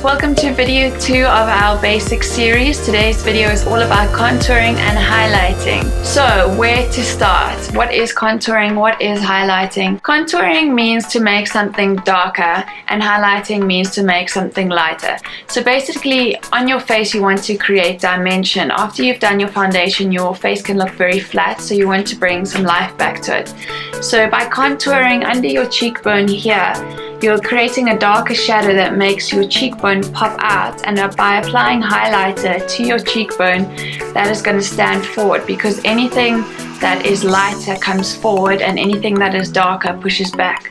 welcome to video 2 of our basic series. Today's video is all about contouring and highlighting. So where to start? What is contouring? What is highlighting? Contouring means to make something darker and highlighting means to make something lighter. So basically on your face you want to create dimension. After you've done your foundation, your face can look very flat, so you want to bring some life back to it. So by contouring under your cheekbone here, you're creating a darker shadow that makes your cheekbone pop out, and by applying highlighter to your cheekbone, that is going to stand forward, because anything that is lighter comes forward and anything that is darker pushes back.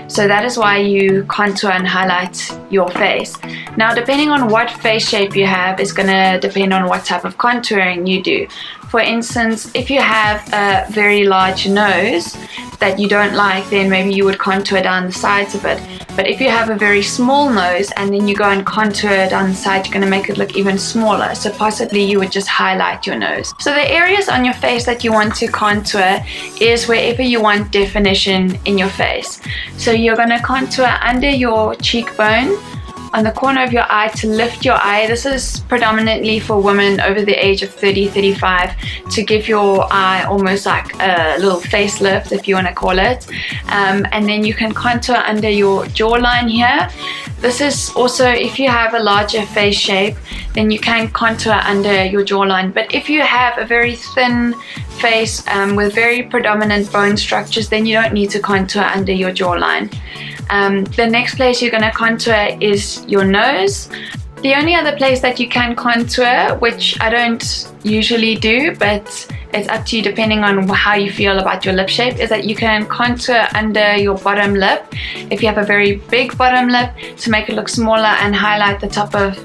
So that is why you contour and highlight your face. Now depending on what face shape you have is going to depend on what type of contouring you do. For instance, if you have a very large nose that you don't like, then maybe you would contour down the sides of it. But if you have a very small nose and then you go and contour down the side, you're going to make it look even smaller. So possibly you would just highlight your nose. So the areas on your face that you want to contour is wherever you want definition in your face. So you're going to contour under your cheekbone, on the corner of your eye to lift your eye. This is predominantly for women over the age of 30-35 to give your eye almost like a little facelift, if you want to call it. And then you can contour under your jawline here. This is also, if you have a larger face shape, then you can contour under your jawline. But if you have a very thin face with very predominant bone structures, then you don't need to contour under your jawline. The next place you're going to contour is your nose. The only other place that you can contour, which I don't usually do, but it's up to you depending on how you feel about your lip shape, is that you can contour under your bottom lip if you have a very big bottom lip, to make it look smaller, and highlight the top of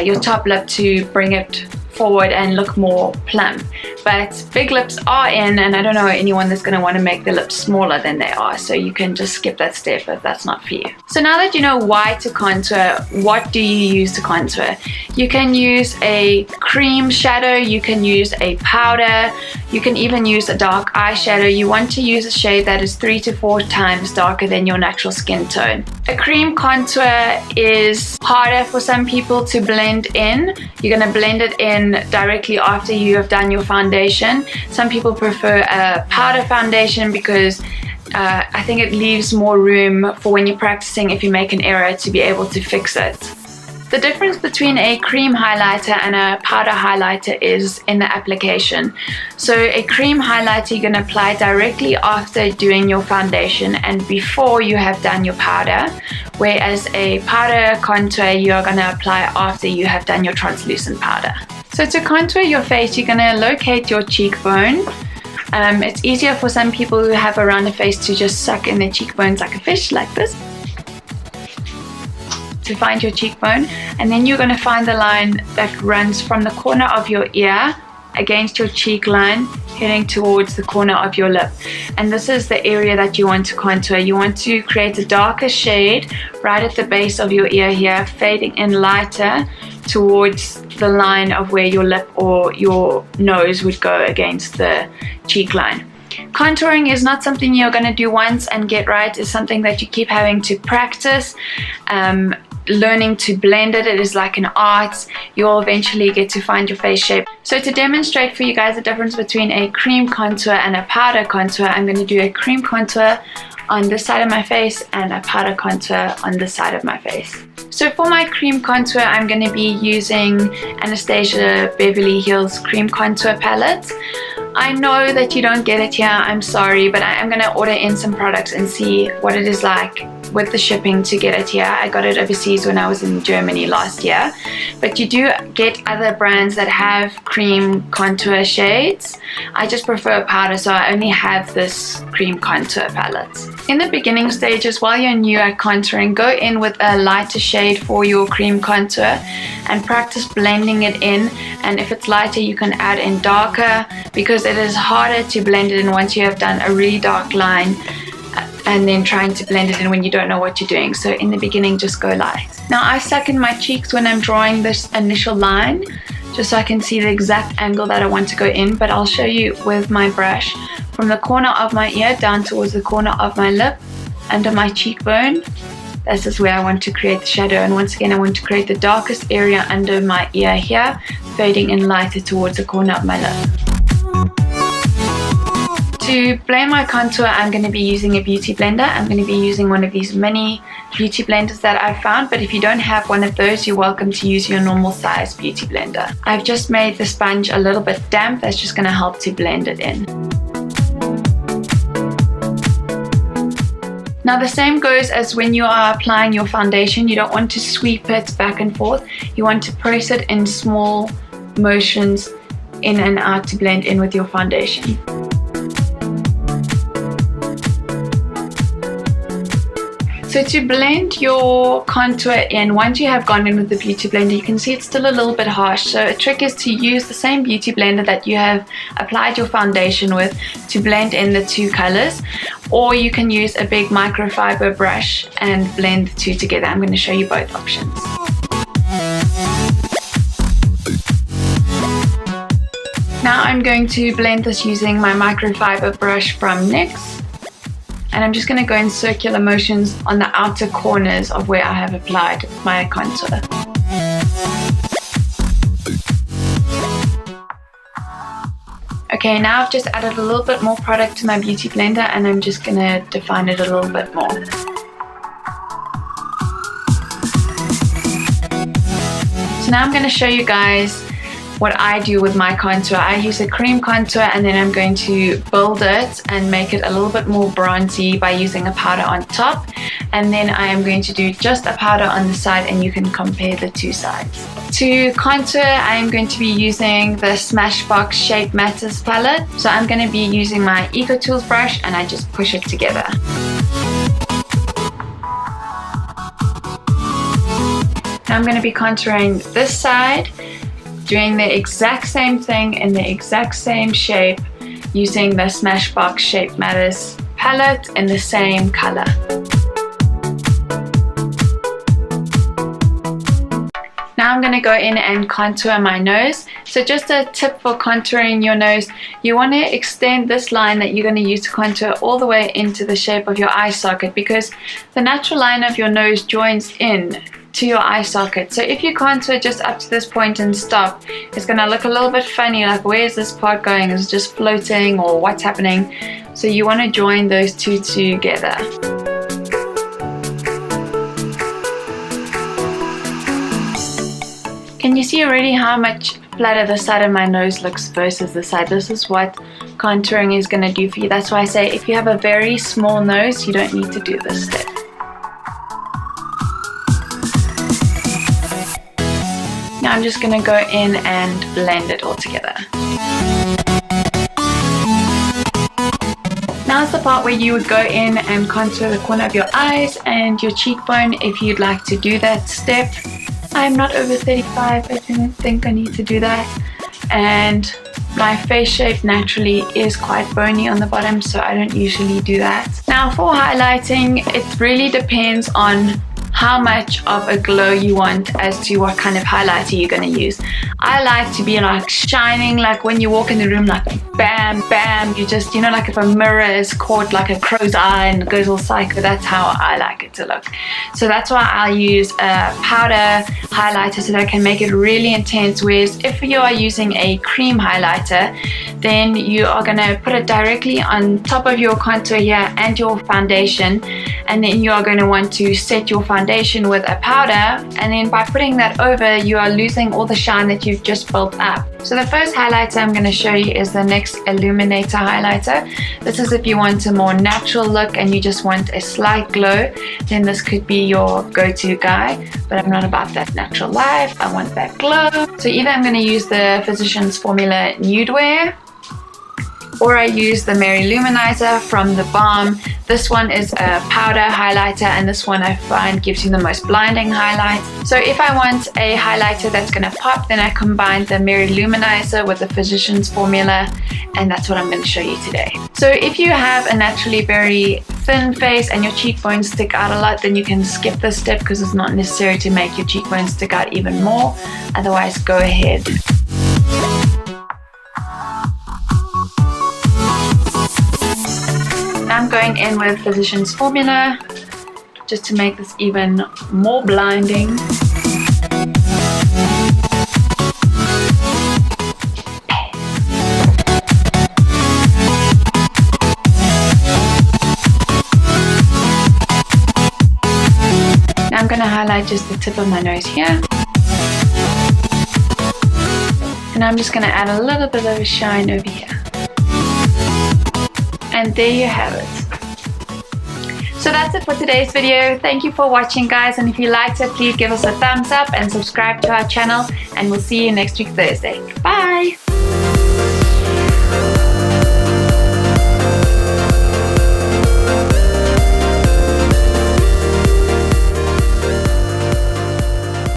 your top lip to bring it forward and look more plump. But big lips are in, and I don't know anyone that's going to want to make the lips smaller than they are, so you can just skip that step if that's not for you. So now that you know why to contour, what do you use to contour? You can use a cream shadow, you can use a powder, you can even use a dark eyeshadow. You want to use a shade that is 3 to 4 times darker than your natural skin tone. A cream contour is harder for some people to blend in. You're going to blend it in directly after you have done your foundation. Some people prefer a powder foundation because I think it leaves more room for when you're practicing, if you make an error, to be able to fix it. The difference between a cream highlighter and a powder highlighter is in the application. So a cream highlighter you're going to apply directly after doing your foundation and before you have done your powder, whereas a powder contour you're going to apply after you have done your translucent powder. So to contour your face, you're going to locate your cheekbone. It's easier for some people who have a rounder face to just suck in their cheekbones like a fish, like this, to find your cheekbone. And then you're going to find the line that runs from the corner of your ear against your cheek line, heading towards the corner of your lip. And this is the area that you want to contour. You want to create a darker shade right at the base of your ear here, fading in lighter towards the line of where your lip or your nose would go against the cheek line. Contouring is not something you're going to do once and get right. It's something that you keep having to practice. Learning to blend it. It is like an art. You'll eventually get to find your face shape. So to demonstrate for you guys the difference between a cream contour and a powder contour, I'm going to do a cream contour on this side of my face and a powder contour on this side of my face. So for my cream contour, I'm going to be using Anastasia Beverly Hills cream contour palette. I know that you don't get it here, I'm sorry, but I'm going to order in some products and see what it is like with the shipping to get it here. I got it overseas when I was in Germany last year. But you do get other brands that have cream contour shades. I just prefer powder, so I only have this cream contour palette. In the beginning stages, while you're new at contouring, go in with a lighter shade for your cream contour and practice blending it in. And if it's lighter, you can add in darker, because it is harder to blend it in once you have done a really dark line and then trying to blend it in when you don't know what you're doing. So in the beginning, just go light. Now I suck in my cheeks when I'm drawing this initial line, just so I can see the exact angle that I want to go in, but I'll show you with my brush from the corner of my ear down towards the corner of my lip, under my cheekbone, This is where I want to create the shadow, and once again I want to create the darkest area under my ear here, fading in lighter towards the corner of my lip. To blend my contour, I'm going to be using a beauty blender. I'm going to be using one of these mini beauty blenders that I found, but if you don't have one of those, you're welcome to use your normal size beauty blender. I've just made the sponge a little bit damp. That's just going to help to blend it in. Now the same goes as when you are applying your foundation. You don't want to sweep it back and forth. You want to press it in small motions in and out to blend in with your foundation. So to blend your contour in, once you have gone in with the beauty blender, you can see it's still a little bit harsh. So a trick is to use the same beauty blender that you have applied your foundation with to blend in the two colors. Or you can use a big microfiber brush and blend the two together. I'm going to show you both options. Now I'm going to blend this using my microfiber brush from NYX. And I'm just going to go in circular motions on the outer corners of where I have applied my contour. Okay, now I've just added a little bit more product to my beauty blender, and I'm just going to define it a little bit more. So now I'm going to show you guys what I do with my contour. I use a cream contour, and then I'm going to build it and make it a little bit more bronzy by using a powder on top, and then I am going to do just a powder on the side, and you can compare the two sides. To contour, I am going to be using the Smashbox Shape Matters palette. So I'm going to be using my Eco Tools brush, and I just push it together. Now I'm going to be contouring this side, doing the exact same thing in the exact same shape, using the Smashbox Shape Matters palette in the same color. Now I'm going to go in and contour my nose. So just a tip for contouring your nose, you want to extend this line that you're going to use to contour all the way into the shape of your eye socket, because the natural line of your nose joins in to your eye socket. So if you contour just up to this point and stop, it's going to look a little bit funny, like where's this part going? Is it just floating, or what's happening? So you want to join those two together. Can you see already how much flatter the side of my nose looks versus the side? This is what contouring is going to do for you. That's why I say if you have a very small nose, you don't need to do this step. Now I'm just going to go in and blend it all together. Now's the part where you would go in and contour the corner of your eyes and your cheekbone if you'd like to do that step. I'm not over 35, I don't think I need to do that. And my face shape naturally is quite bony on the bottom, so I don't usually do that. Now for highlighting, it really depends on how much of a glow you want as to what kind of highlighter you're going to use. I like to be like shining, like when you walk in the room, like bam, bam, you just, you know, like if a mirror is caught like a crow's eye and it goes all psycho, that's how I like it to look. So that's why I'll use a powder highlighter so that I can make it really intense, whereas if you are using a cream highlighter, then you are going to put it directly on top of your contour here and your foundation, and then you are going to want to set your foundation with a powder, and then by putting that over, you are losing all the shine that you've just built up. So the first highlighter I'm going to show you is the NYX Illuminator highlighter. This is if you want a more natural look and you just want a slight glow, then this could be your go-to guy, but I'm not about that natural life, I want that glow. So either I'm going to use the Physicians Formula Nude Wear, or I use the Luminizer from the Balm. This one is a powder highlighter, and this one I find gives you the most blinding highlight. So if I want a highlighter that's going to pop, then I combine the Luminizer with the Physicians Formula, and that's what I'm going to show you today. So if you have a naturally very thin face and your cheekbones stick out a lot, then you can skip this step because it's not necessary to make your cheekbones stick out even more. Otherwise, go ahead. I'm going in with Physicians Formula, just to make this even more blinding. Now I'm going to highlight just the tip of my nose here. And I'm just going to add a little bit of a shine over here. And there you have it. So that's it for today's video. Thank you for watching, guys. And if you liked it, please give us a thumbs up and subscribe to our channel. And we'll see you next week Thursday. Bye!